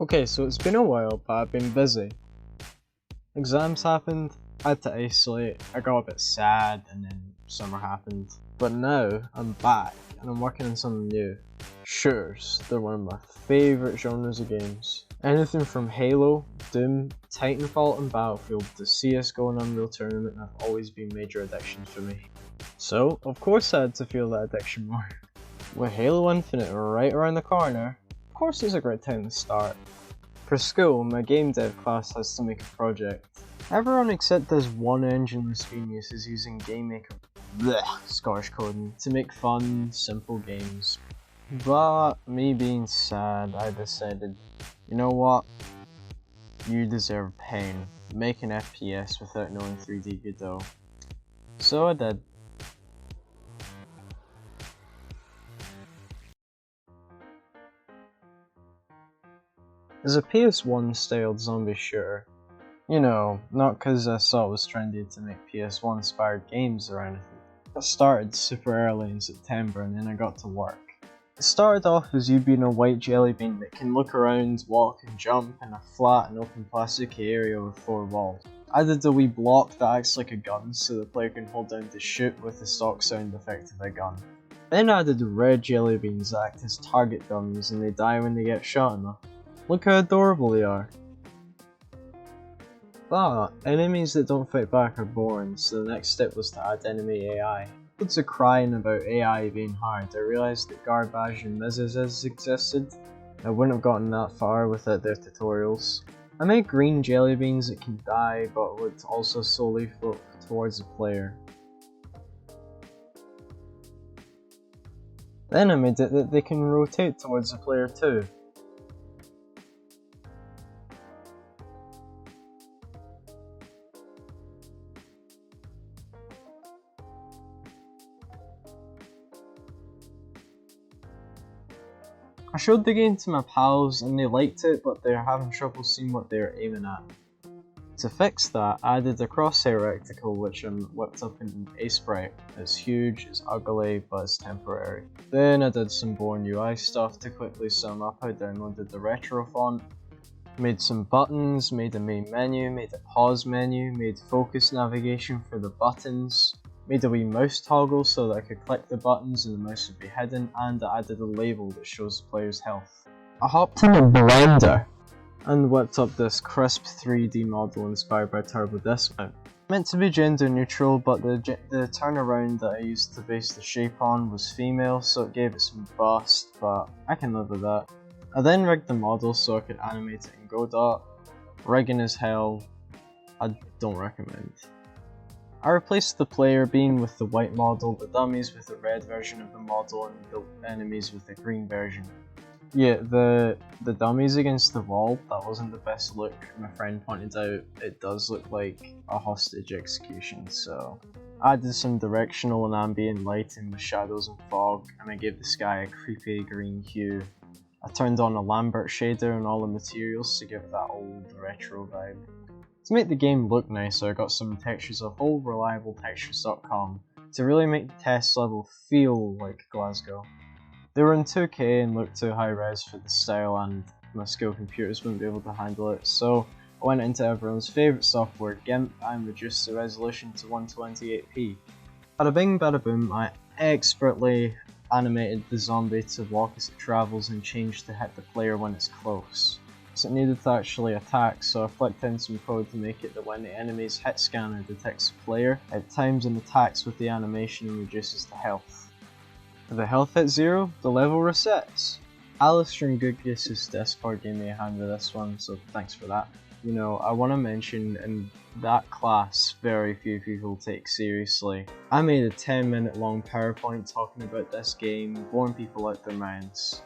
Okay, so it's been a while, but I've been busy. Exams happened, I had to isolate, I got a bit sad, and then summer happened. But now, I'm back, and I'm working on something new. Shooters, they're one of my favourite genres of games. Anything from Halo, Doom, Titanfall and Battlefield to CSGO and Unreal Tournament have always been major addictions for me. So, of course I had to feel that addiction more. With Halo Infinite right around the corner, of course it's a great time to start. For school, my game dev class has to make a project. Everyone except this one engineless genius is using Scottish coding to make fun, simple games. But me being sad, I decided, you know what? You deserve pain. Make an FPS without knowing 3D Godot. So I did. It's a PS1 styled zombie shooter. You know, not cause I saw it was trendy to make PS1 inspired games or anything. I started super early in September and then I got to work. It started off as you being a white jelly bean that can look around, walk and jump in a flat and open plasticky area with 4 walls. I added a wee block that acts like a gun so the player can hold down to shoot with the stock sound effect of a gun. Then I added red jelly beans that act as target dummies and they die when they get shot enough. Look how adorable they are. But enemies that don't fight back are boring, so the next step was to add enemy AI. Loads of crying about AI being hard. I realised that garbage and misses existed. I wouldn't have gotten that far without their tutorials. I made green jelly beans that can die but would also slowly float towards the player. Then I made it that they can rotate towards the player too. I showed the game to my pals and they liked it, but they're having trouble seeing what they're aiming at. To fix that, I added a crosshair reticle which I whipped up in Sprite. It's huge, it's ugly, but it's temporary. Then I did some boring UI stuff to quickly sum up. I downloaded the retro font, made some buttons, made a main menu, made a pause menu, made focus navigation for the buttons, made a wee mouse toggle so that I could click the buttons and the mouse would be hidden, and I added a label that shows the player's health. I hopped in a blender and whipped up this crisp 3D model inspired by Turbo Dismount. Meant to be gender neutral, but the turnaround that I used to base the shape on was female, so it gave it some bust, but I can live with that. I then rigged the model so I could animate it in Godot. Rigging as hell, I don't recommend. I replaced the player being with the white model, the dummies with the red version of the model, and the enemies with the green version. Yeah, the dummies against the wall, that wasn't the best look. My friend pointed out it does look like a hostage execution, so I added some directional and ambient lighting with shadows and fog, and I gave the sky a creepy green hue. I turned on a Lambert shader on all the materials to give that old retro vibe. To make the game look nicer, I got some textures off oldreliabletextures.com to really make the test level feel like Glasgow. They were in 2K and looked too high res for the style, and my skill computers wouldn't be able to handle it, so I went into everyone's favourite software, GIMP, and reduced the resolution to 128p. Bada bing bada boom, I expertly animated the zombie to walk as it travels and changed to hit the player when it's close. So it needed to actually attack, so I flicked in some code to make it that when the enemy's hit scanner detects the player, it times and attacks with the animation and reduces the health. If the health hits 0, the level resets. Alistair and Goodgeous' Discord gave me a hand with this one, so thanks for that. You know, I want to mention in that class very few people take seriously. I made a 10-minute long PowerPoint talking about this game, blowing people out their minds.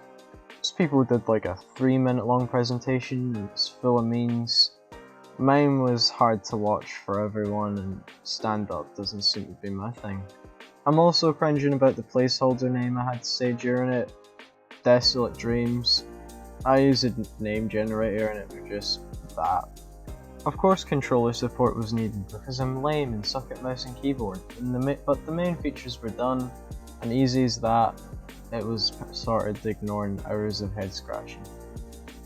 Most people did like a 3-minute long presentation and it's full of memes. Mine was hard to watch for everyone and stand-up doesn't seem to be my thing. I'm also cringing about the placeholder name I had to say during it. Desolate Dreams. I used a name generator and it was just that. Of course controller support was needed because I'm lame and suck at mouse and keyboard, but the main features were done, and easy as that, it was sorted ignoring hours of head scratching.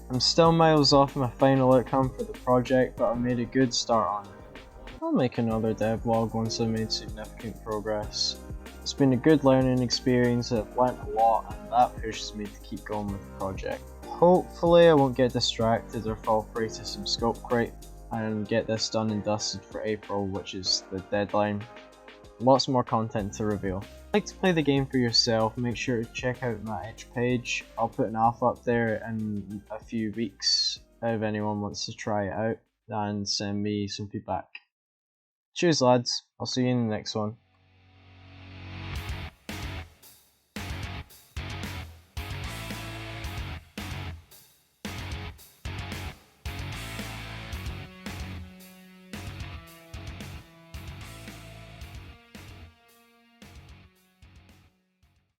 I'm still miles off my final outcome for the project, but I made a good start on it. I'll make another devlog once I made significant progress. It's been a good learning experience, I've learnt a lot, and that pushes me to keep going with the project. Hopefully I won't get distracted or fall prey to some scope creep and get this done and dusted for April, which is the deadline. Lots more content to reveal. If you'd like to play the game for yourself, make sure to check out my itch page. I'll put an alpha up there in a few weeks if anyone wants to try it out and send me some feedback. Cheers lads, I'll see you in the next one.